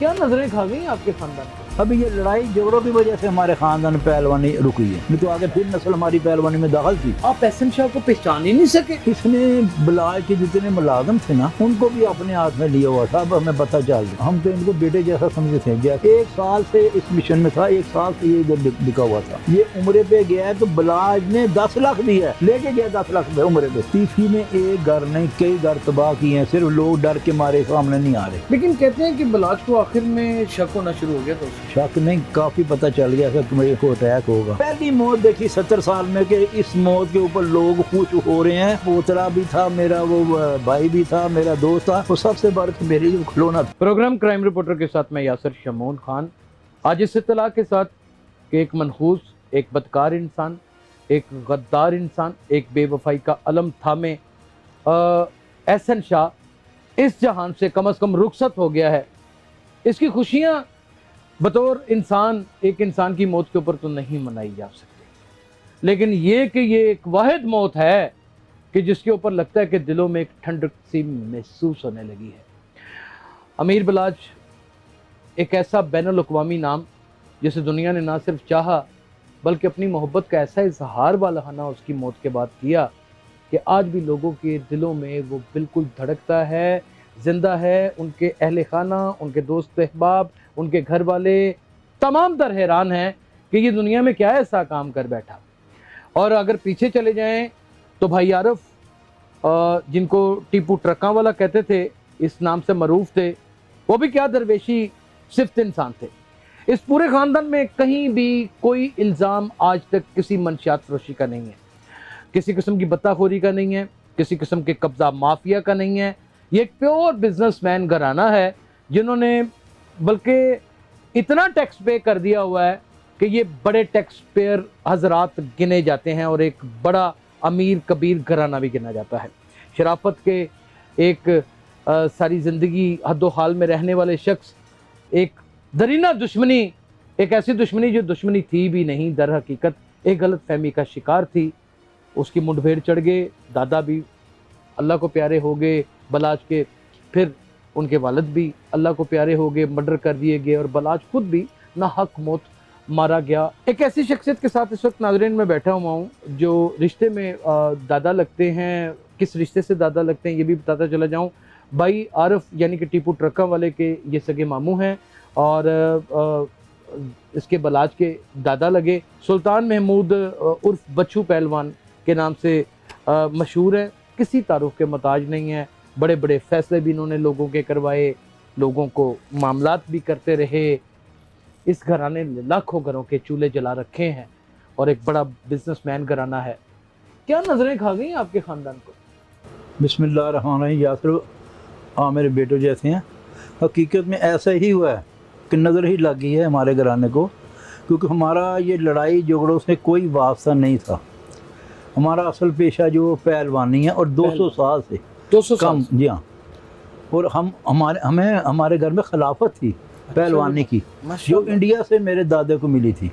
کیا نظریں کھا گئی آپ کے خاندان کو؟ ابھی یہ لڑائی جھگڑوں کی وجہ سے ہمارے خاندان میں پہلوانی رکی ہے، نہیں تو آگے پھر نسل ہماری پہلوانی میں داخل تھی۔ آپ احسن شاہ کو پہچان ہی نہیں سکے؟ اس نے بلاج کے جتنے ملازم تھے نا ان کو بھی اپنے ہاتھ میں لیا ہوا تھا، اب ہمیں پتہ چل گیا۔ ہم تو ان کو بیٹے جیسا سمجھتے تھے، جیسے 1 سال سے اس مشن میں تھا، 1 سال سے یہ ادھر بکا ہوا تھا۔ یہ عمرے پہ گیا ہے تو بلاج نے 10 لاکھ دیا ہے، لے کے گیا 10 لاکھ روپے عمرے پہ۔ تیفی میں ایک گھر نہیں کئی گھر تباہ کیے ہیں، صرف لوگ ڈر کے مارے سامنے نہیں آ رہے۔ لیکن کہتے ہیں کہ بلاج کو آخر میں شک ہونا شروع ہو گیا تھا اسے۔ شک نہیں، کافی پتہ چل گیا کہ میرے کو اٹیک ہوگا۔ پہلی موت دیکھی 70 سال میں کہ اس موت کے اوپر لوگ خوش ہو رہے ہیں۔ پوترا بھی تھا میرا، وہ بھائی بھی تھا، میرا دوست تھا، وہ سب سے بڑھ کے میری کھلونا تھا۔ پروگرام کرائم رپورٹر کے ساتھ میں یاسر شمعون خان، آج اس اطلاع کے ساتھ کہ ایک منحوس، ایک بدکار انسان، ایک غدار انسان، ایک بے وفائی کا علم تھامے احسن شاہ اس جہان سے کم از کم رخصت ہو گیا ہے۔ اس کی خوشیاں بطور انسان، ایک انسان کی موت کے اوپر تو نہیں منائی جا سکتی، لیکن یہ کہ یہ ایک واحد موت ہے کہ جس کے اوپر لگتا ہے کہ دلوں میں ایک ٹھنڈک سی محسوس ہونے لگی ہے۔ امیر بلاج ایک ایسا بین الاقوامی نام جسے دنیا نے نہ صرف چاہا بلکہ اپنی محبت کا ایسا اظہار والہانہ اس کی موت کے بعد کیا کہ آج بھی لوگوں کے دلوں میں وہ بالکل دھڑکتا ہے، زندہ ہے۔ ان کے اہل خانہ، ان کے دوست احباب، ان کے گھر والے تمام تر حیران ہیں کہ یہ دنیا میں کیا ایسا کام کر بیٹھا۔ اور اگر پیچھے چلے جائیں تو بھائی عارف، جن کو ٹیپو ٹرکاں والا کہتے تھے، اس نام سے معروف تھے، وہ بھی کیا درویشی صفت انسان تھے۔ اس پورے خاندان میں کہیں بھی کوئی الزام آج تک کسی منشیات فروشی کا نہیں ہے، کسی قسم کی بتہ خوری کا نہیں ہے، کسی قسم کے قبضہ مافیا کا نہیں ہے۔ یہ ایک پیور بزنس مین گھرانہ ہے جنہوں نے بلکہ اتنا ٹیکس پے کر دیا ہوا ہے کہ یہ بڑے ٹیکس پیئر حضرات گنے جاتے ہیں اور ایک بڑا امیر کبیر گھرانہ بھی گنا جاتا ہے۔ شرافت کے ایک ساری زندگی حد و حال میں رہنے والے شخص، ایک درینہ دشمنی، ایک ایسی دشمنی جو دشمنی تھی بھی نہیں، در حقیقت ایک غلط فہمی کا شکار تھی، اس کی منڈ بھیڑ چڑھ گئے۔ دادا بھی اللہ کو پیارے ہو گئے بلاج کے، پھر ان کے والد بھی اللہ کو پیارے ہو گئے، مرڈر کر دیے گئے، اور بلاج خود بھی ناحق موت مارا گیا۔ ایک ایسی شخصیت کے ساتھ اس وقت ناظرین میں بیٹھا ہوا ہوں جو رشتے میں دادا لگتے ہیں۔ کس رشتے سے دادا لگتے ہیں یہ بھی بتاتا چلا جاؤں۔ بھائی عارف یعنی کہ ٹیپو ٹرکاں والے کے یہ سگے ماموں ہیں، اور اس کے بلاج کے دادا لگے۔ سلطان محمود عرف بچو پہلوان کے نام سے مشہور ہیں، کسی تعارف کے محتاج نہیں ہیں۔ بڑے بڑے فیصلے بھی انہوں نے لوگوں کے کروائے، لوگوں کو معاملات بھی کرتے رہے۔ اس گھرانے نے لاکھوں گھروں کے چولہے جلا رکھے ہیں اور ایک بڑا بزنس مین گھرانہ ہے۔ کیا نظریں کھا گئی آپ کے خاندان کو؟ بسم اللہ الرحمن الرحیم۔ یاسر میرے بیٹوں جیسے ہیں، حقیقت میں ایسا ہی ہوا ہے کہ نظر ہی لگ گئی ہے ہمارے گھرانے کو، کیونکہ ہمارا یہ لڑائی جھگڑوں سے کوئی واسطہ نہیں تھا۔ ہمارا اصل پیشہ جو پہلوانی ہے، اور 200 سال سے 200 کم، جی ہاں۔ اور ہمارے گھر میں خلافت تھی پہلوانی کی، جو انڈیا سے میرے دادے کو ملی تھی۔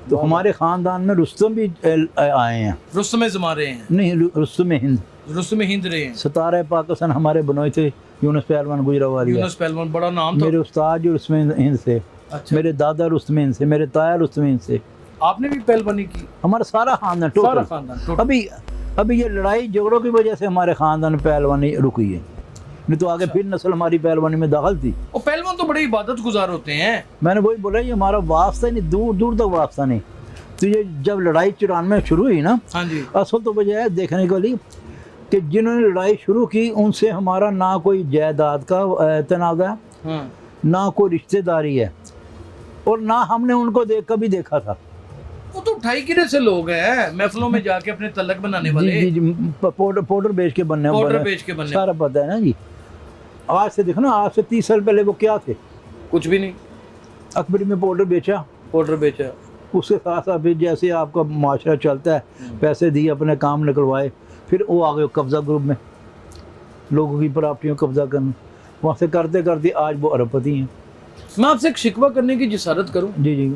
تو ہمارے خاندان میں رستم بھی آئے ہیں۔ رستم زما رہے ہیں؟ نہیں، رستم ہند رہے ہیں۔ ستارہ پاکستان ہمارے بنوئے تھے، یونس پہلوان گجرا یونس پہلوان بڑا نام تھا۔ میرے استاد جو رستم ہند سے، میرے دادا رستم ہند سے، میرے تایا رستم ہند سے۔ آپ نے بھی پہلوانی کی؟ ہمارا سارا خاندان ٹوٹل۔ ابھی یہ لڑائی جھگڑوں کی وجہ سے ہمارے خاندان میں پہلوانی رکی ہے، نہیں تو آگے پھر نسل ہماری پہلوانی میں داخل تھی۔ اور پہلوان تو بڑے عبادت گزار ہوتے ہیں۔ میں نے وہی بولا، یہ ہمارا واسطہ نہیں، دور دور تک واسطہ نہیں۔ تو یہ جب لڑائی 94 میں شروع ہوئی نا، ہاں جی، اصل تو وجہ ہے دیکھنے کے لیے کہ جنہوں نے لڑائی شروع کی ان سے ہمارا نہ کوئی جائیداد کا تنازع ہے، نہ کوئی رشتہ داری ہے، اور نہ ہم نے ان کو کبھی دیکھا تھا۔ وہ تو 2.5 گرے سے لوگ ہیں، محفلوں میں جا کے اپنے تلک بنانے والے، جی پاؤڈر بیچ کے بننے سارا پتہ ہے نا جی۔ آج سے دیکھو نا، آج سے 30 سال پہلے وہ کیا تھے؟ کچھ بھی نہیں۔ اکبری میں پاؤڈر بیچا، اس کے ساتھ ساتھ پھر جیسے آپ کا معاشرہ چلتا ہے، پیسے دیے، اپنے کام نکلوائے، پھر وہ آگے قبضہ گروپ میں لوگوں کی پراپرٹیوں قبضہ کرنا، وہاں سے کرتے کرتے آج وہ ارب پتی ہیں۔ میں آپ سے ایک شکوہ کرنے کی جسارت کروں؟ جی،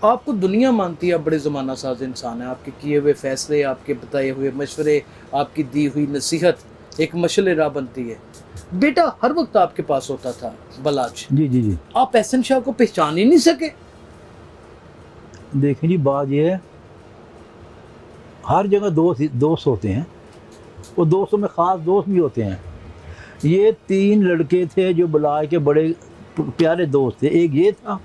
آپ کو دنیا مانتی ہے، آپ بڑے زمانہ ساز انسان ہیں، آپ کے کیے ہوئے فیصلے، آپ کے بتائے ہوئے مشورے، آپ کی دی ہوئی نصیحت ایک مشعل راہ بنتی ہے، بیٹا ہر وقت آپ کے پاس ہوتا تھا بلاج، جی جی جی آپ احسن شاہ کو پہچان ہی نہیں سکے؟ دیکھیں جی بات یہ ہے، ہر جگہ دوست ہوتے ہیں، وہ دوستوں میں خاص دوست بھی ہوتے ہیں۔ یہ 3 لڑکے تھے جو بلاج کے بڑے پیارے دوست تھے، ایک یہ تھا،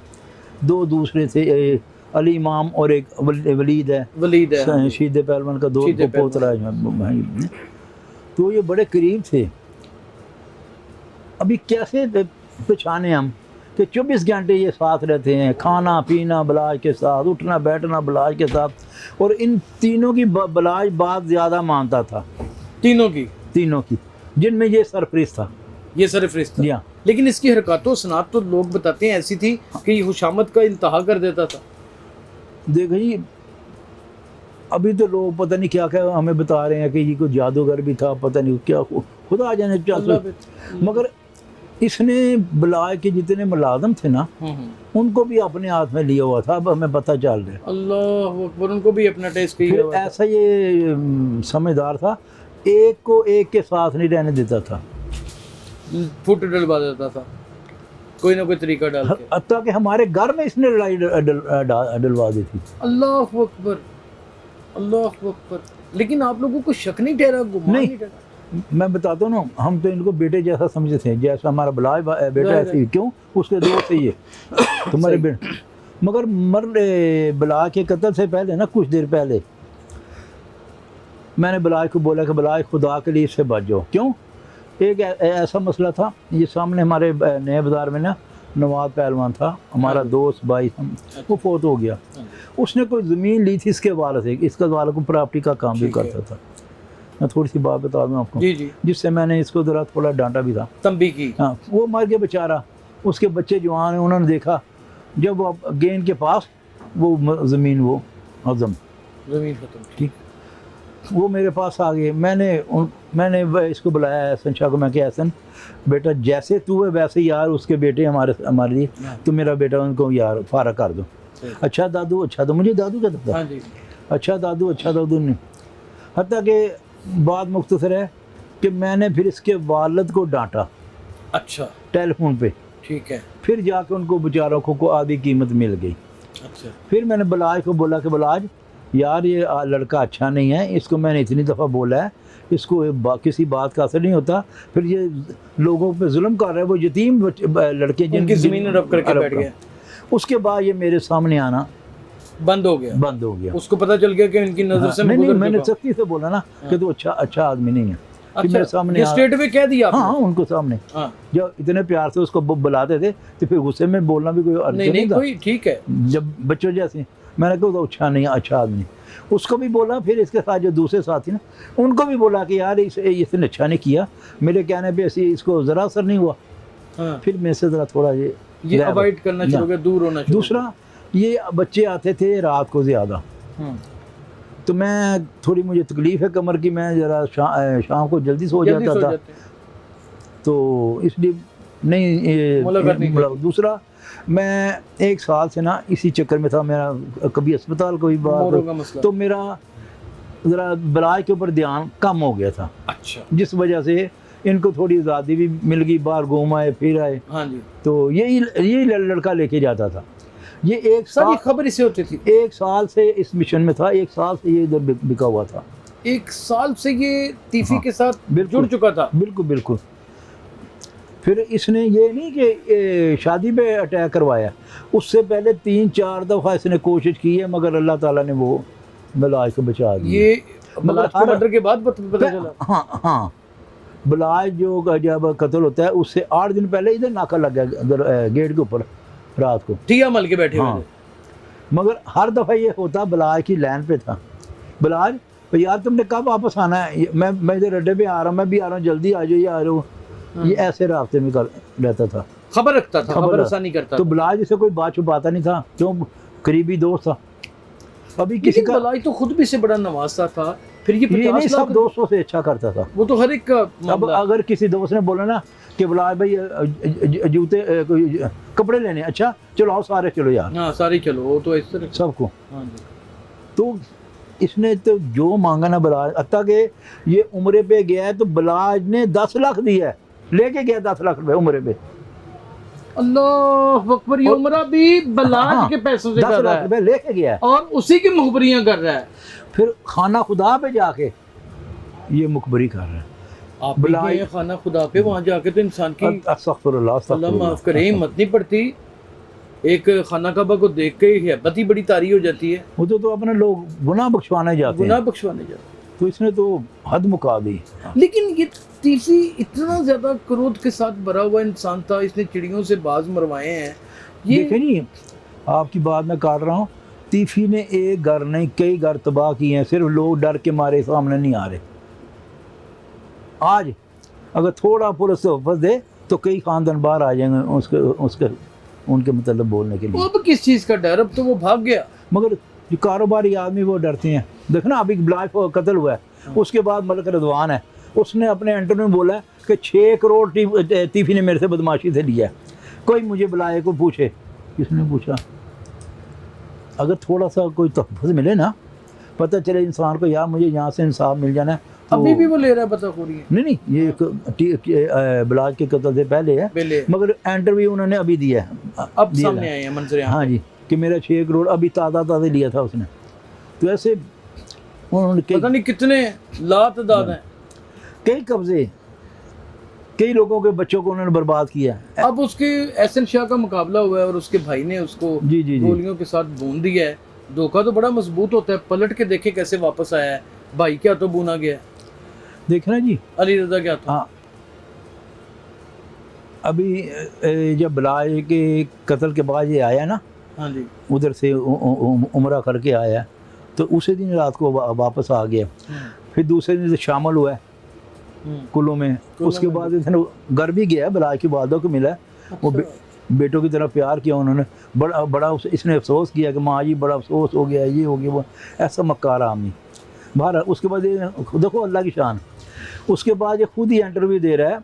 2 دوسرے تھے، علی امام اور ایک ولید ہے، ولید ہے، شید پہلوان کا شید دوست پوترا ہے، تو یہ بڑے قریب تھے۔ ابھی کیسے پہچانے ہم کہ 24 گھنٹے یہ ساتھ رہتے ہیں، کھانا پینا بلاج کے ساتھ، اٹھنا بیٹھنا بلاج کے ساتھ، اور ان تینوں کی بلاج بات زیادہ مانتا تھا، تینوں کی، جن میں یہ سرفرست تھا، یہ سرفرست تھا۔ جی ہاں۔ لیکن اس کی حرکات و صنعت تو لوگ بتاتے ہیں ایسی تھی کہ یہ خوشامد کا انتہا کر دیتا تھا۔ دیکھیں جی ابھی تو لوگ پتہ نہیں کیا کیا ہمیں بتا رہے ہیں کہ یہ کوئی جادوگر بھی تھا، پتہ نہیں کیا، خدا جانے کیا، مگر اس نے بلاج کے جتنے ملازم تھے نا ان کو بھی اپنے ہاتھ میں لیا ہوا تھا، اب ہمیں پتہ چل رہا ہے۔ اللہ اکبر، ان کو بھی اپنا ٹیسٹ کیا ہوا تھا۔ ایسا یہ سمجھدار تھا، ایک کو ایک کے ساتھ نہیں رہنے دیتا تھا، پھوٹ ڈلوا دیتا تھا کوئی نہ کوئی طریقہ ڈال کے، حتیٰ کہ ہمارے گھر میں اس نے لڑائی ڈلوا دی تھی۔ اللہ اکبر، اللہ اکبر۔ لیکن آپ لوگوں کو شک نہیں ٹھہرا، گمان نہیں ٹھہرا؟ میں بتاتا ہوں نا، ہم تو ان کو بیٹے جیسا سمجھتے تھے، جیسا ہمارا بلاج بیٹا ایسی، کیوں اس کے دوست سے یہ تمہارے بیٹے، مگر بلاج کے قتل سے پہلے نا، کچھ دیر پہلے میں نے بلاج کو بولا کہ بلاج خدا کے لیے اس سے بچ جاؤ۔ کیوں؟ ایک ایسا مسئلہ تھا، یہ سامنے ہمارے نئے بازار میں نا نواز پہلوان تھا، ہمارا دوست بھائی، وہ فوت ہو گیا۔ اس نے کوئی زمین لی تھی اس کے والد سے، اس کا والد کو پراپرٹی کا کام بھی کرتا تھا۔ میں تھوڑی سی بات بتا دوں آپ کو، جس سے میں نے اس کو ذرا تھوڑا ڈانٹا بھی تھا، تنبیہ کی۔ ہاں، وہ مر گیا بیچارہ، اس کے بچے جوان ہیں، انہوں نے دیکھا جب وہ گین کے پاس وہ زمین، وہ ہضم زمین ختم، ٹھیک، وہ میرے پاس آ گئے۔ میں نے اس کو بلایا احسن شاہ کو، میں کہ احسن بیٹا جیسے تو ہے ویسے یار اس کے بیٹے ہمارے لیے، تو میرا بیٹا ان کو یار فارغ کر دو۔ اچھا دادو، اچھا دو، مجھے دادو کہتا تھا، اچھا دادو، اچھا دادو نے، حتیٰ کہ بات مختصر ہے کہ میں نے پھر اس کے والد کو ڈانٹا، اچھا، ٹیلی فون پہ، ٹھیک ہے، پھر جا کے ان کو بیچاروں کو آدھی قیمت مل گئی۔ اچھا، پھر میں نے بلاج کو بولا کہ بلاج یار یہ لڑکا اچھا نہیں ہے، اس کو میں نے اتنی دفعہ بولا ہے، اس کو کسی بات کا اثر نہیں ہوتا، پھر یہ لوگوں پہ ظلم کر رہا ہے، وہ یتیم لڑکے جن کی زمین رب کر کے بیٹھ گیا۔ اس کے بعد یہ میرے سامنے آنا بند ہو گیا، اس کو پتہ چل گیا کہ ان کی نظر سے نہیں، میں نے سختی سے بولا نا کہ تو اچھا آدمی نہیں ہے، میرے سامنے اسٹیٹ میں کہہ دیا، ہاں ان کو سامنے، جب اتنے پیار سے اس کو بلاتے تھے تو پھر غصے میں بولنا بھی کوئی عرض نہیں تھا، ٹھیک ہے، جب بچوں جیسے میں نے کہا تو اچھا نہیں، اچھا آدمی، اس کو بھی بولا، پھر اس کے ساتھ جو دوسرے ساتھی نا ان کو بھی بولا کہ یار اس نے اچھا نہیں کیا، میرے کہنے پہ اس کو ذرا اثر نہیں ہوا، پھر میں سے ذرا تھوڑا یہ اوائڈ کرنا شروع ہو گیا، دور ہونا شروع۔ دوسرا یہ بچے آتے تھے رات کو زیادہ، تو میں تھوڑی مجھے تکلیف ہے کمر کی، میں ذرا شام کو جلدی سو جاتا تھا، تو اس لیے نہیں۔ دوسرا میں 1 سال سے نا اسی چکر میں تھا، میرا کبھی اسپتال کوئی بات، تو میرا ذرا بلاج کے اوپر دھیان کم ہو گیا تھا، اچھا، جس وجہ سے ان کو تھوڑی آزادی بھی مل گئی، باہر گھوم آئے پھر آئے، تو یہی لڑکا لے کے جاتا تھا۔ یہ 1 سال خبر اسے ہوتی تھی، 1 سال سے اس مشن میں تھا، 1 سال سے یہ ادھر بکا ہوا تھا، 1 سال سے یہ تیفی کے ساتھ جڑ چکا تھا، بالکل۔ پھر اس نے یہ نہیں کہ شادی پہ اٹیک کروایا، اس سے پہلے 3-4 دفعہ اس نے کوشش کی ہے، مگر اللہ تعالیٰ نے وہ بلاج کو بچا دیا۔ یہ بلاج کو مرڈر کے بعد پتہ چلا؟ ہاں، بلاج جو جب قتل ہوتا ہے اس سے 8 دن پہلے ادھر ناکہ لگ گیا گیٹ کے اوپر رات کو، ٹھیا مل کے بیٹھے ہوئے، مگر ہر دفعہ یہ ہوتا بلاج کی لائن پہ تھا، بلاج یار تم نے کب واپس آنا ہے، میں ادھر اڈے پہ آ رہا ہوں، میں بھی آ رہا ہوں، جلدی آ جاؤ، یہ آ رہا ہوں، یہ ایسے رابطے میں رہتا تھا، خبر رکھتا تھا، خبر رسانی کرتا تو بلاج سے کوئی بات چھپاتا نہیں تھا، کیوں قریبی دوست تھا۔ ابھی کسی کا بلاج تو خود بھی سے بڑا نوازتا تھا، پھر یہ 50 سب دوستوں سے اچھا کرتا تھا، وہ تو ہر ایک کا۔ اب اگر کسی دوست نے بولا نا کہ بلاج بھائی جوتے کپڑے لینے، اچھا چلو آؤ سارے چلو یار، ہاں سارے چلو، وہ تو اس طرح سب کو، تو اس نے تو جو مانگا نا بلاج، حتیٰ کہ یہ عمرے پہ گیا ہے تو بلاج نے 10 لاکھ دیا ہے، لے کے گیا 10 لاکھ روپے عمرے پہ. اللہ اکبر، یہ عمرہ بھی بلاج کے پیسوں سے 10 کر رہا لاکھ ہے روپے لے کے گیا ہے. اور اسی کی مخبریاں کر رہا ہے. پھر خانہ خدا پہ جا کے یہ مخبری کر رہا ہے. آپ بھی گئے ہیں خانہ خدا پہ، وہاں جا کے تو انسان کی استغفر اللہ استغفر اللہ اللہ. معاف کرے ہمت نہیں پڑتی. ایک خانہ کعبہ کو دیکھ کے ہیبت ہی بڑی طاری ہو جاتی ہے. وہ تو اپنے لوگ گناہ بخشوانے جاتے گناہ ہیں، بخشوانے جاتے ہیں. تو اس نے تو حد مکا دی. لیکن یہ تیفی اتنا زیادہ کرودھ کے ساتھ بھرا ہوا انسان تھا، اس نے چڑیوں سے باز مروائے ہیں. یہ دیکھیں جی، آپ کی بات میں کاٹ رہا ہوں، تیفی نے ایک گھر نہیں کئی گھر تباہ کیے ہیں، صرف لوگ ڈر کے مارے سامنے نہیں آ رہے. آج اگر تھوڑا پولیس سے حفظ دے تو کئی خاندان باہر آ جائیں گے ان کے مطلب بولنے کے لیے. اب کس چیز کا ڈر، اب تو وہ بھاگ گیا. مگر جو کاروباری آدمی وہ ڈرتے ہیں. دیکھنا ابھی بلاج کو قتل ہوا ہے، اس کے بعد ملک رضوان ہے، اس نے اپنے انٹرویو میں بولا ہے کہ 6 کروڑ تیفی نے میرے سے بدماشی سے لیا ہے. کوئی مجھے بلائے کو پوچھے، کس نے پوچھا؟ اگر تھوڑا سا کوئی تحفظ ملے نا، پتہ چلے انسان کو یار مجھے یہاں سے انصاف مل جانا ہے. ابھی بھی وہ لے رہا ہے پتہ خوری ہے. نہیں یہ بلاج کے قتل سے پہلے ہے، مگر انٹرویو انہوں نے ابھی دیا ہے، اب سامنے آئے ہیں منظر. ہاں جی، کہ میرا 6 کروڑ ابھی تازہ لیا تھا اس نے. تو ایسے انہوں نے پتہ نہیں کتنے لاتعداد ہیں. کئی قبضے، کئی لوگوں کے بچوں کو انہوں نے برباد کیا. اب اس کے احسن شاہ کا مقابلہ ہوا ہے اور اس کے بھائی نے اس کو گولیوں کے ساتھ بھون دیا ہے. دھوکہ تو بڑا مضبوط ہوتا ہے، پلٹ کے دیکھے کیسے واپس آیا ہے. بھائی کیا تو بونا گیا ہے، دیکھنا جی علی رضا کیا تھا. ہاں ابھی جب بلاج کے قتل کے بعد یہ آیا نا، ہاں جی، ادھر سے عمرہ کر کے آیا، تو اسی دن رات کو واپس آ گیا. پھر دوسرے دن سے شامل ہوا ہے کلو میں. اس کے بعد گھر بھی گیا، بلاج کی والدہ کو ملا. وہ بیٹوں کی طرح پیار کیا انہوں نے. بڑا اس نے افسوس کیا کہ ماں جی بڑا افسوس ہو گیا، یہ ہو گیا وہ. ایسا مکار آدمی. بہرحال اس کے بعد دیکھو اللہ کی شان، اس کے بعد یہ خود ہی انٹرویو دے رہا ہے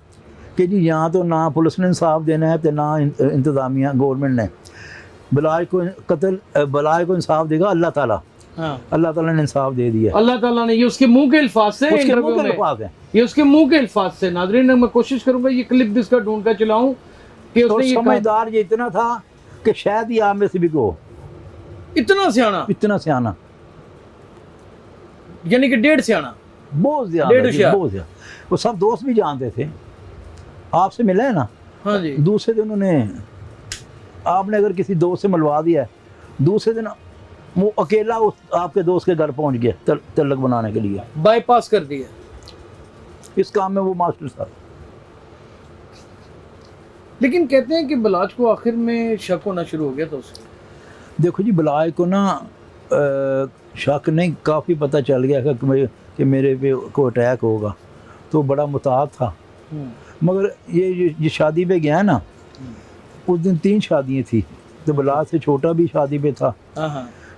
کہ جی یہاں تو نہ پولیس نے انصاف دینا ہے تو نہ انتظامیہ گورنمنٹ نے. بلاج کو انصاف دے گا اللہ تعالیٰ. اللہ تعالیٰ نے انصاف دے دیا. اللہ تعالیٰ نے، یہ اس کے منہ کے الفاظ سے، اس کے منہ کے الفاظ ہیں، یہ اس کے منہ کے الفاظ سے. ناظرین میں کوشش کروں گا یہ کلپ بھی اس کا ڈھونڈ کر چلاؤں کہ اس نے یہ سمجھدار یہ اتنا تھا کہ شاید ہی آپ میں سے بھی کو اتنا سیانا یعنی کہ 1.5 سیانا، بہت زیادہ. وہ سب دوست بھی جانتے تھے. آپ سے ملا ہے نا، ہاں جی، دوسرے دن انہیں آپ نے اگر کسی دوست سے ملوا دیا ہے، دوسرے دن وہ اکیلا آپ کے دوست کے گھر پہنچ گیا تعلق بنانے کے لیے، بائی پاس کر دیا. اس کام میں وہ ماسٹر تھا. لیکن کہتے ہیں کہ بلاج کو آخر میں شک ہونا شروع ہو گیا تھا اس کو. دیکھو جی بلاج کو نا شک نہیں، کافی پتہ چل گیا کہ میرے پہ کو اٹیک ہوگا، تو بڑا محتاط تھا. مگر یہ شادی پہ گیا نا، اس دن 3 شادیاں تھیں، تو بلاج سے چھوٹا بھی شادی پہ تھا.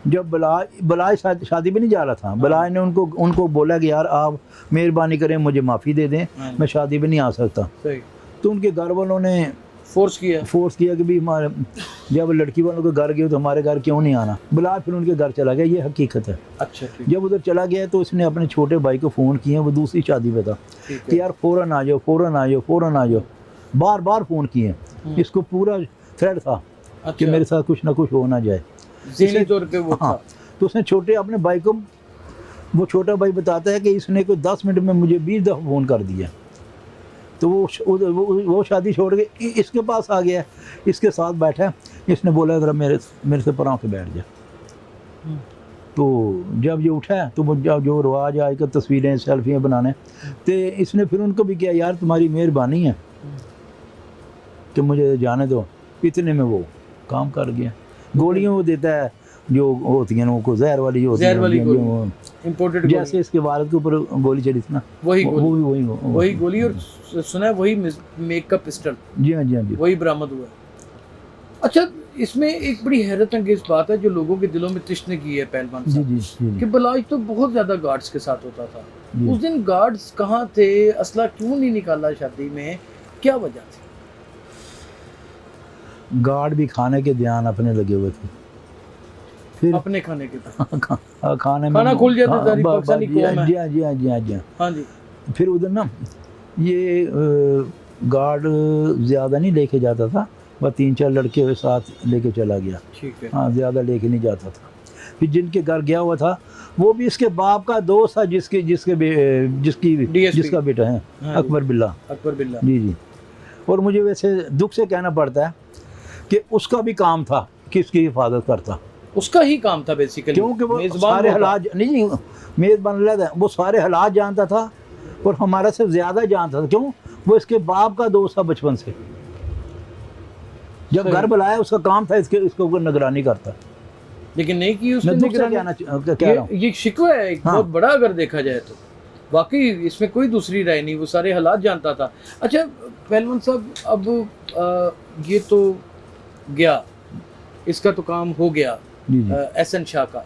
جب بلاج شادی پہ نہیں جا رہا تھا، بلاج نے ان کو بولا کہ یار آپ مہربانی کریں مجھے معافی دے دیں، میں شادی پہ نہیں آ سکتا. تو ان کے گھر والوں نے فورس کیا کہ بھی ہمارے جب لڑکی والوں کے گھر گئے تو ہمارے گھر کیوں نہیں آنا. بلاج پھر ان کے گھر چلا گیا، یہ حقیقت ہے. اچھا، جب ادھر چلا گیا تو اس نے اپنے چھوٹے بھائی کو فون کیا، وہ دوسری شادی پہ تھا، کہ یار فوراً آ جاؤ. بار فون کیے. اس کو پورا تھریڈ تھا کہ میرے ساتھ کچھ نہ کچھ ہو نہ جائے ذہنی طور پہ وہ. ہاں، تو اس نے چھوٹے اپنے بھائی کو، وہ چھوٹا بھائی بتاتا ہے کہ اس نے کوئی 10 منٹ میں مجھے 20 دفعہ فون کر دیا. تو وہ شادی چھوڑ کے اس کے پاس آ گیا، اس کے ساتھ بیٹھا. اس نے بولا ذرا میرے سے پراں کے بیٹھ جا. تو جب یہ اٹھا تو وہ جو رواج آج کل تصویریں سیلفیاں بنانے، تو اس نے پھر ان کو بھی کیا یار تمہاری مہربانی ہے کہ مجھے جانے دو. اتنے میں وہ کام کر گیا. گولیاں وہ دیتا ہے جو ہوتی ہیں، کو زہر والی ہوتی ہیں، جیسے اس کے والد کے اوپر گولی چلی تھی نا، وہی گولی. اور سنا ہے وہی میک کا پسٹل، جی ہاں وہی برآمد ہوا. اچھا، اس میں ایک بڑی حیرت انگیز بات ہے جو لوگوں کے دلوں میں تشنے کی ہے پہلوان صاحب، کہ بلاج تو بہت زیادہ گارڈز کے ساتھ ہوتا تھا. اس دن گارڈز کہاں تھے؟ اسلحہ کیوں نہیں نکالا شادی میں؟ کیا وجہ تھی؟ گارڈ بھی کھانے کے دھیان اپنے لگے ہوئے تھے. پھر اپنے کھانے کے کھانا کھل جاتا ساری پاکستانی قوم ہے. جی ہاں. پھر ادھر نا یہ گارڈ زیادہ نہیں لے کے جاتا تھا، بس 3-4 لڑکے ہوئے ساتھ لے کے چلا گیا، ٹھیک ہے. ہاں زیادہ لے کے نہیں جاتا تھا. پھر جن کے گھر گیا ہوا تھا وہ بھی اس کے باپ کا دوست تھا، جس کا بیٹا ہے ہاں اکبر باللہ. اکبر باللہ. جی جی. اور مجھے ویسے دکھ سے کہنا پڑتا ہے کہ اس کا بھی کام تھا کہ اس کی حفاظت کرتا، اس کا ہی کام تھا بیسیکلی، کیونکہ وہ سارے حالات نہیں میزبان اللہ وہ سارے حالات جانتا تھا اور ہمارا سے زیادہ جانتا تھا. کیوں؟ وہ اس کے باپ کا دوست تھا بچپن سے. جب گھر بلایا اس کا کام تھا اس کے اوپر نگرانی کرتا. لیکن نہیں کی اس نے نگرانی. یہ شکوہ ہے ایک بہت بڑا اگر دیکھا جائے تو، واقعی اس میں کوئی دوسری رائے نہیں، وہ سارے حالات جانتا تھا. اچھا پہلوان صاحب، اب یہ تو گیا، اس کا تو کام ہو گیا احسن شاہ کا.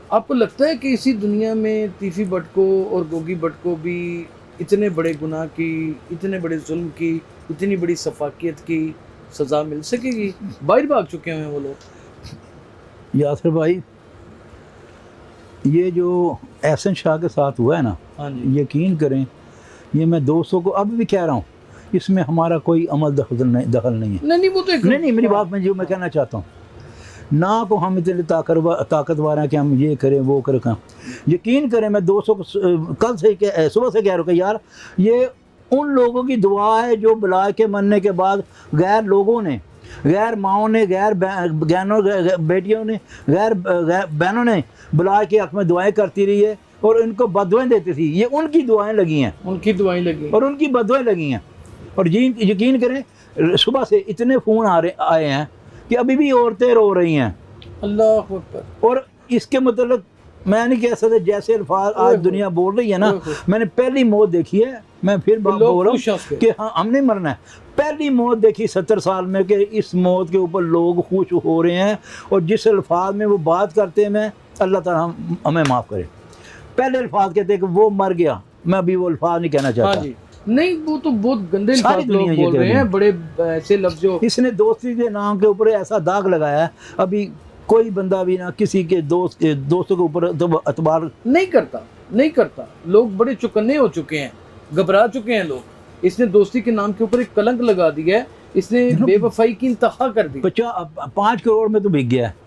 آپ کو لگتا ہے کہ اسی دنیا میں تیفی بٹ کو اور گوگی بٹ کو بھی اتنے بڑے گناہ کی، اتنے بڑے ظلم کی، اتنی بڑی سفاکیت کی سزا مل سکے گی؟ باہر بھاگ چکے ہیں وہ لوگ. یاسر بھائی، یہ جو احسن شاہ کے ساتھ ہوا ہے نا، ہاں جی، یقین کریں یہ میں دوستوں کو اب بھی کہہ رہا ہوں، اس میں ہمارا کوئی عمل دخل نہیں ہے. نہیں وہ تو نہیں میری بات میں جو میں کہنا چاہتا ہوں، نہ کو ہم اتنے طاقتور ہیں کہ ہم یہ کریں وہ کریں. یقین کریں میں دوستوں کو کل سے صبح سے کہہ رہا ہوں کہ یار یہ ان لوگوں کی دعا ہے جو بلا کے مرنے کے بعد غیر لوگوں نے، غیر ماؤں نے، غیر بہنوں بیٹیوں نے، غیر بہنوں نے بلا کے حق میں دعائیں کرتی رہی ہے اور ان کو بدوائیں دیتی تھی. یہ ان کی دعائیں لگی ہیں، ان کی دعائیں لگی اور ان کی بدوائیں لگی ہیں. اور یقین کریں صبح سے اتنے فون آئے ہیں کہ ابھی بھی عورتیں رو رہی ہیں. اللہ اکبر. اور اس کے متعلق میں نہیں کہہ سکتا جیسے الفاظ آج دنیا بول رہی ہے نا، میں نے پہلی موت دیکھی ہے، میں پھر بول رہا ہوں کہ ہاں ہم نہیں مرنا ہے. پہلی موت دیکھی 70 سال میں کہ اس موت کے اوپر لوگ خوش ہو رہے ہیں، اور جس الفاظ میں وہ بات کرتے ہیں میں اللہ تعالیٰ ہمیں معاف کرے. پہلے الفاظ کہتے ہیں کہ وہ مر گیا، میں ابھی وہ الفاظ نہیں کہنا چاہتا. نہیں وہ تو بہت گندے الفاظ لوگ بول رہے ہیں، بڑے ایسے لفظ جو اس نے دوستی کے نام کے اوپر ایسا داغ لگایا ہے، ابھی کوئی بندہ بھی نہ کسی کے دوستوں کے اوپر اعتبار نہیں کرتا. لوگ بڑے چکنے ہو چکے ہیں، گھبرا چکے ہیں لوگ. اس نے دوستی کے نام کے اوپر ایک کلنک لگا دیا ہے، اس نے بے وفائی کی انتہا کر دی. 5 کروڑ میں تو بک گیا ہے،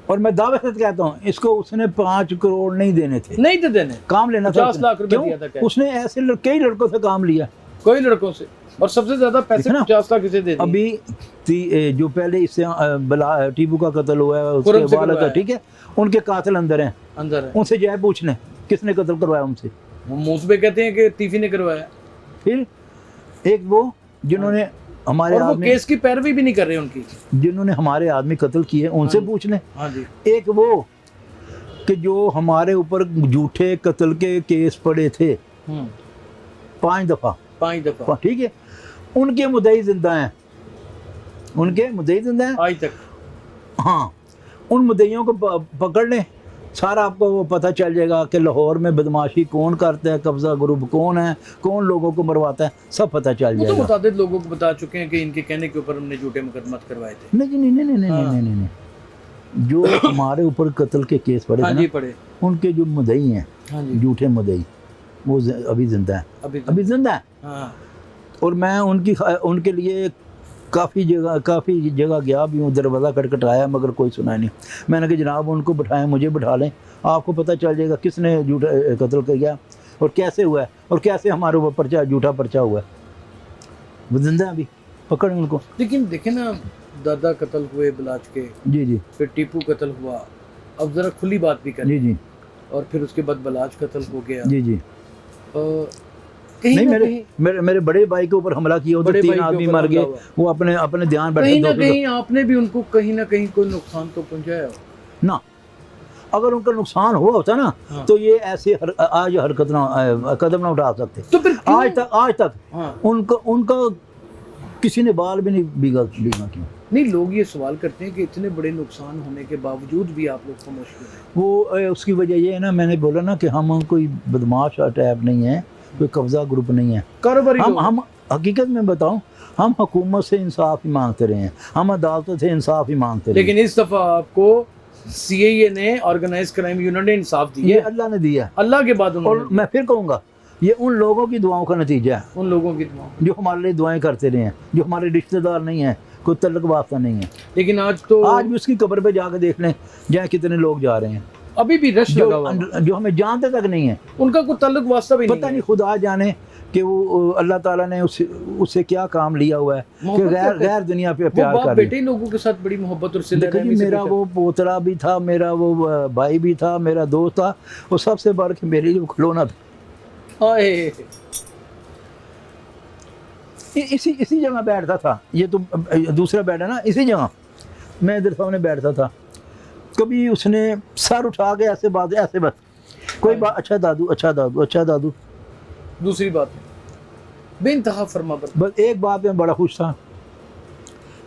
اور میں دعوے سے کہتا ہوں اس کو اس نے 5 کروڑ نہیں دینے تھے، نہیں تھے دینے، کام لینا تھا. 50 لاکھ روپے دیا تھا. اس نے ایسے کئی لڑکوں سے کام لیا، کوئی لڑکوں سے، اور سب سے زیادہ پیسے 50 لاکھ اسے دے دیے. ابھی جو پہلے اس سے ٹیپو کا قتل ہوا ہے اس کے والد کا، ٹھیک ہے، ان کے قاتل اندر ہیں، ان سے جائے پوچھنے کس نے قتل کروایا ان سے. منہ پہ کہتے ہیں کہ تیفی نے کروایا. پھر ایک وہ جنہوں نے ہمارے آدمی کیس کی پیروی بھی نہیں کر رہے، ان کی جنہوں نے ہمارے آدمی قتل کیے ان سے پوچھ لیں. ایک وہ کہ جو ہمارے اوپر جھوٹے قتل کے کیس پڑے تھے 5 دفعہ، ٹھیک ہے، ان کے مدعی زندہ ہیں، آج تک. ہاں ان مدعیوں کو پکڑ لیں، سارا آپ کو وہ پتہ چل جائے گا کہ لاہور میں بدماشی کون کرتا ہے، قبضہ گروپ کون ہے، کون لوگوں کو مرواتا ہے، سب پتہ چل جائے گا. تو متعدد لوگوں کو بتا چکے ہیں کہ ان کے کہنے کے اوپر ہم نے جھوٹے مقدمات کروائے تھے. نہیں، جو ہمارے اوپر قتل کے کیس پڑے تھے نا، ان کے جو مدعی ہیں، جھوٹے مدعی، وہ ابھی زندہ ہیں. اور میں ان کے لیے کافی جگہ گیا بھی ہوں، دروازہ کھٹکھٹایا مگر کوئی سنا نہیں. میں نے کہا جناب ان کو بٹھائیں، مجھے بٹھا لیں، آپ کو پتہ چل جائے گا کس نے جھوٹا قتل کیا اور کیسے ہوا ہے، اور کیسے ہمارے اوپر جھوٹا پرچہ ہوا ہے. وہ زندہ ہیں ابھی، پکڑیں ان کو. لیکن دیکھیں نا، دادا قتل ہوئے بلاچ کے، جی، پھر ٹیپو قتل ہوا، اب ذرا کھلی بات بھی کریں. جی، اور پھر اس کے بعد بلاچ قتل ہو گیا. جی، نہیں میرے بڑے بھائی کے اوپر حملہ کیا، ادھر 3 آدمی مر گئے، وہ اپنے دھیان بیٹھے. کہیں نہ کہیں آپ نے بھی ان کو کہیں نہ کہیں کوئی نقصان تو پہنچایا ہو نا. اگر ان کا نقصان ہوا ہوتا نا تو یہ ایسے آج قدم نہ اٹھا سکتے. آج تک ان کا کسی نے بال بھی نہیں بیگا کیا. نہیں، لوگ یہ سوال کرتے ہیں کہ اتنے بڑے نقصان ہونے کے باوجود بھی آپ لوگ خاموش ہیں. وہ اس کی وجہ یہ ہے نا، میں نے بولا نا کہ ہم کوئی بدماش ٹائپ نہیں ہیں، کوئی قبضہ گروپ نہیں ہے. ہم حقیقت میں بتاؤں، ہم حکومت سے انصاف ہی مانگتے رہے ہیں، ہم عدالتوں سے انصاف ہی مانگتے رہے. لیکن اس دفعہ آپ کو سی اے اے نے، آرگنائز کرائم یونٹ نے انصاف دیا. اللہ نے دیا، اللہ کے بعد. اور میں پھر کہوں گا یہ ان لوگوں کی دعاؤں کا نتیجہ ہے، ان لوگوں کی دعا. جو ہمارے لیے دعائیں کرتے رہے ہیں، جو ہمارے رشتہ دار نہیں ہیں، کوئی تعلق واسطہ نہیں ہے. لیکن آج تو آج بھی اس کی قبر پہ جا کے دیکھ لیں جہاں کتنے لوگ جا رہے ہیں ابھی بھی رش لگا ہوا ہے. جو ہمیں جانتے تک نہیں ہیں. ان کا کوئی تعلق واسطہ بھی پتہ نہیں خدا جانے کہ وہ اللہ تعالیٰ نے اس سے کیا کام لیا ہوا ہے کہ غیر دنیا پہ پیار کر رہے ہیں. بیٹے لوگوں کے ساتھ بڑی محبت اور صلہ رحمی سے. میرا وہ پوترا بھی تھا، میرا وہ بھائی بھی تھا، میرا دوست تھا، وہ سب سے بڑھ کے میرے لیے کھلونا تھا. اسی جگہ بیٹھتا تھا. یہ تو دوسرا بیڈ ہے نا، اسی جگہ میں ادھر سامنے بیٹھتا تھا. کبھی اس نے سر اٹھا کے ایسے بس کوئی بات، اچھا دادو، اچھا دادو، اچھا دادو. دوسری بات بے انتہا فرما بردار. بس ایک بات میں بڑا خوش تھا،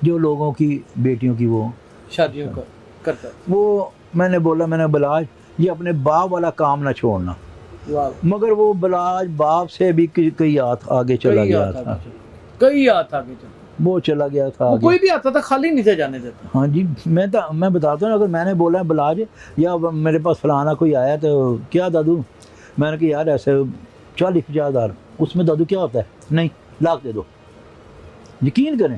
جو لوگوں کی بیٹیوں کی وہ شادیوں کا کرتا ہے. وہ میں نے بولا، میں نے بلاج یہ اپنے باپ والا کام نہ چھوڑنا. مگر وہ بلاج باپ سے بھی کئی ہاتھ آگے چلا گیا تھا، کئی ہاتھ آگے چلا. وہ چلا گیا تھا آگے. کوئی بھی آتا تھا خالی نہیں تھا جانے دیتا. ہاں جی، میں بتاتا ہوں، اگر میں نے بولا بلاج یا میرے پاس فلانا کوئی آیا تو کیا دادو، میں نے کہا یار ایسے 40-50 ہزار، اس میں دادو کیا ہوتا ہے؟ نہیں، لاکھ دے دو. یقین کریں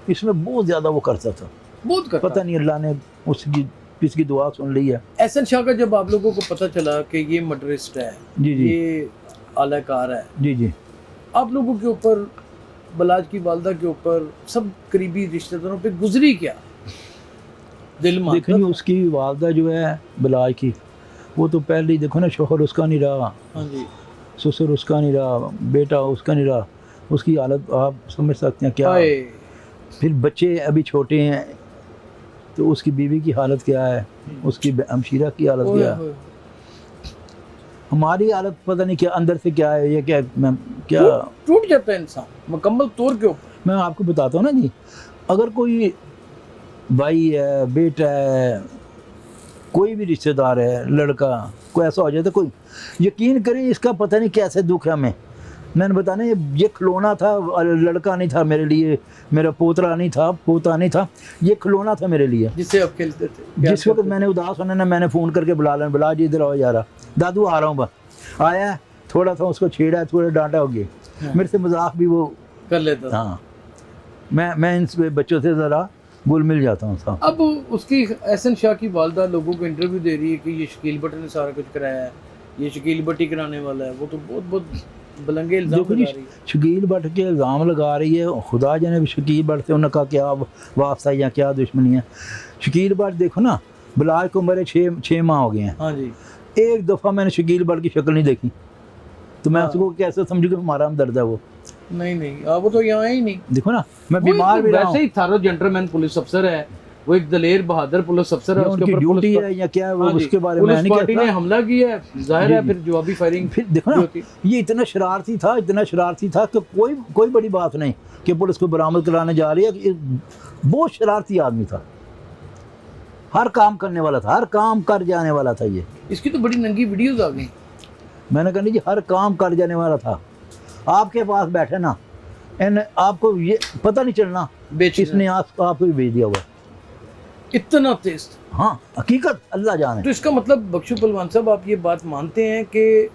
اس میں بہت زیادہ وہ کرتا تھا. بہت کرتا. پتہ نہیں اللہ نے اس کی دعا سن لی ہے. احسن شاہ کا جب آپ لوگوں کو پتہ چلا کہ یہ مرڈرسٹ ہے، جی جی، یہ اعلی کار ہے، جی جی، آپ لوگوں کے اوپر، بلاج کی والدہ کے اوپر، سب قریبی رشتہ داروں پہ گزری کیا دل میں؟ دیکھیں اس کی والدہ جو ہے بلاج کی، وہ تو پہلے ہی دیکھو نا، شوہر اس کا نہیں رہا، ہاں جی، سسر اس کا نہیں رہا، بیٹا اس کا نہیں رہا. اس کی حالت آپ سمجھ سکتے ہیں کیا. پھر بچے ابھی چھوٹے ہیں تو اس کی بیوی کی حالت کیا ہے، اس کی ہمشیرہ کی حالت کیا ہے، ہماری حالت پتہ نہیں کیا اندر سے کیا ہے. یہ کیا ٹوٹ جاتا ہے انسان مکمل طور کے اوپر. میں آپ کو بتاتا ہوں نا جی، اگر کوئی بھائی ہے، بیٹا ہے، کوئی بھی رشتہ دار ہے، لڑکا کوئی ایسا ہو جائے تو کوئی یقین کریں اس کا پتہ نہیں کیسے دکھ ہے ہمیں. میں نے بتانا یہ کھلونا تھا، لڑکا نہیں تھا میرے لیے، میرا پوترا نہیں تھا، پوتا نہیں تھا، یہ کھلونا تھا میرے لیے جس سے آپ کھیلتے تھے. جس وقت میں نے اداس ہونا نا، میں نے فون کر کے بلا جی ادھر آؤ، جا رہا دادو آ رہا ہوں. بس آیا، تھوڑا سا اس کو چھیڑا، تھوڑا ڈانٹا ہو گیا. میرے سے مذاق بھی وہ کر لیتا. ہاں، میں ان بچوں سے ذرا گل مل جاتا ہوں صاحب. اب اس کی احسن شاہ کی والدہ لوگوں کو انٹرویو دے رہی ہے کہ یہ شکیل بٹ نے سارا کچھ کرایا ہے، یہ شکیل بٹ ہی کرانے والا ہے. وہ تو بہت بلنگے الزام لگا رہی ہے. شکیل بٹ کے الزام لگا رہی ہے. خدا جانے بھی شکیل بٹ سے انہوں نے کہا کیا واسطہ یا کیا دشمنی ہے. شکیل بٹ دیکھو نا، بلاج کو میرے 6 ماہ ہو گئے ہیں. ہاں جی، ایک دفعہ میں نے شکیل بٹ کی شکل نہیں دیکھی تو میں اس کو کیسے سمجھوں کہ ہمارا ہمدرد ہے. وہ نہیں وہ تو یہاں ہی نہیں. دیکھو نا، میں بیمار بھی رہا ہوں. ویسے ہی تھارو جنٹلمین پولیس افسر ہے، وہ ایک دلیر بہادر پلیس افسر ہے. اس کے اوپر ڈیوٹی ہے یا کیا ہے وہ اس کے بارے میں پولیس پارٹی نے حملہ کیا ہے، ظاہر ہے پھر جوابی فائرنگ. پھر دیکھو نا، یہ اتنا شرارتی تھا کہ کوئی بڑی بات نہیں کہ پولیس کو برآمد کرانے جا رہی ہے. بہت شرارتی آدمی تھا، ہر کام کرنے والا تھا، ہر کام کر جانے والا تھا. یہ اس کی تو بڑی ننگی ویڈیوز آ گئی. میں نے کہا جی ہر کام کر جانے والا تھا. آپ کے پاس بیٹھے نا، آپ کو یہ پتہ نہیں چلنا اس نے آپ کو بھی بھیج دیا ہوا. اتنا تیز. ہاں، حقیقت اللہ جانے. تو اس کا مطلب بخشو پہلوان صاحب، آپ یہ بات مانتے ہیں کہ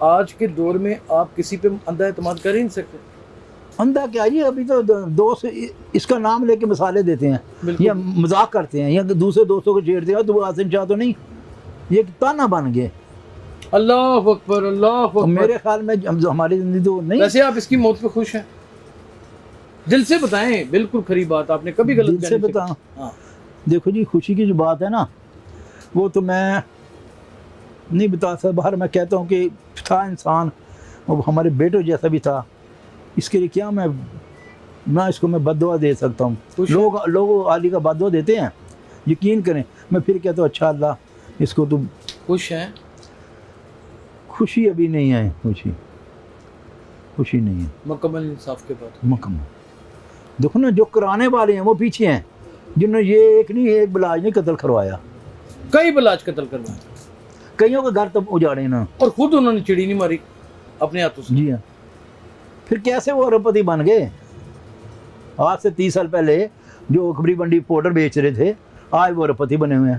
آج کے دور میں آپ کسی پہ اندھا اعتماد کر ہی نہیں سکتے؟ اندھا کیا جی، ابھی تو دوست اس کا نام لے کے مثالیں دیتے ہیں یا مذاق کرتے ہیں یا دوسرے دوستوں کو چھیڑتے ہیں. تو احسن شاہ تو نہیں، یہ تانا بن گئے. اللہ اکبر، اللہ اکبر. میرے خیال میں ہماری زندگی تو نہیں. ویسے آپ اس کی موت پہ خوش ہیں؟ دل سے بتائیں، بالکل کھری بات، آپ نے کبھی غلط دل سے بتائیں. ہاں دیکھو جی، خوشی کی جو بات ہے نا، وہ تو میں نہیں بتا سکتا. باہر میں کہتا ہوں کہ تھا انسان، وہ ہمارے بیٹوں جیسا بھی تھا. اس کے لیے کیا میں نہ اس کو میں بد دعا دے سکتا ہوں. لوگ عالی کا بد دعا دیتے ہیں، یقین کریں. میں پھر کہتا ہوں اچھا اللہ اس کو تو خوش ہیں. خوشی ابھی نہیں ہے، خوشی نہیں ہے. مکمل انصاف کے بعد مکمل. دیکھو نا، جو کرانے والے ہیں وہ پیچھے ہیں، جنہوں نے یہ ایک بلاج نے قتل کروایا، کئی بلاج قتل کروایا، کئیوں کے گھر تب اجاڑے نا، اور خود انہوں نے چڑی نہیں ماری اپنے ہاتھوں سے. جی ہاں. پھر کیسے وہ اربپتی بن گئے؟ آج سے 30 سال پہلے جو کھبری منڈی پاؤڈر بیچ رہے تھے، آج وہ اربپتی بنے ہوئے ہیں.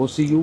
OCU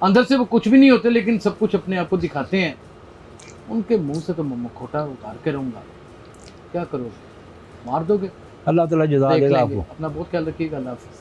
اندر سے وہ کچھ بھی نہیں ہوتے لیکن سب کچھ اپنے آپ کو دکھاتے ہیں. ان کے منہ سے تو کھوٹا اتار کے رہوں گا. کیا کرو گے؟ مار دو گے؟ اللہ تعالیٰ جزا دیکھ دے گا لیں آپ گے. کو. اپنا بہت خیال رکھیے گا. اللہ حافظ.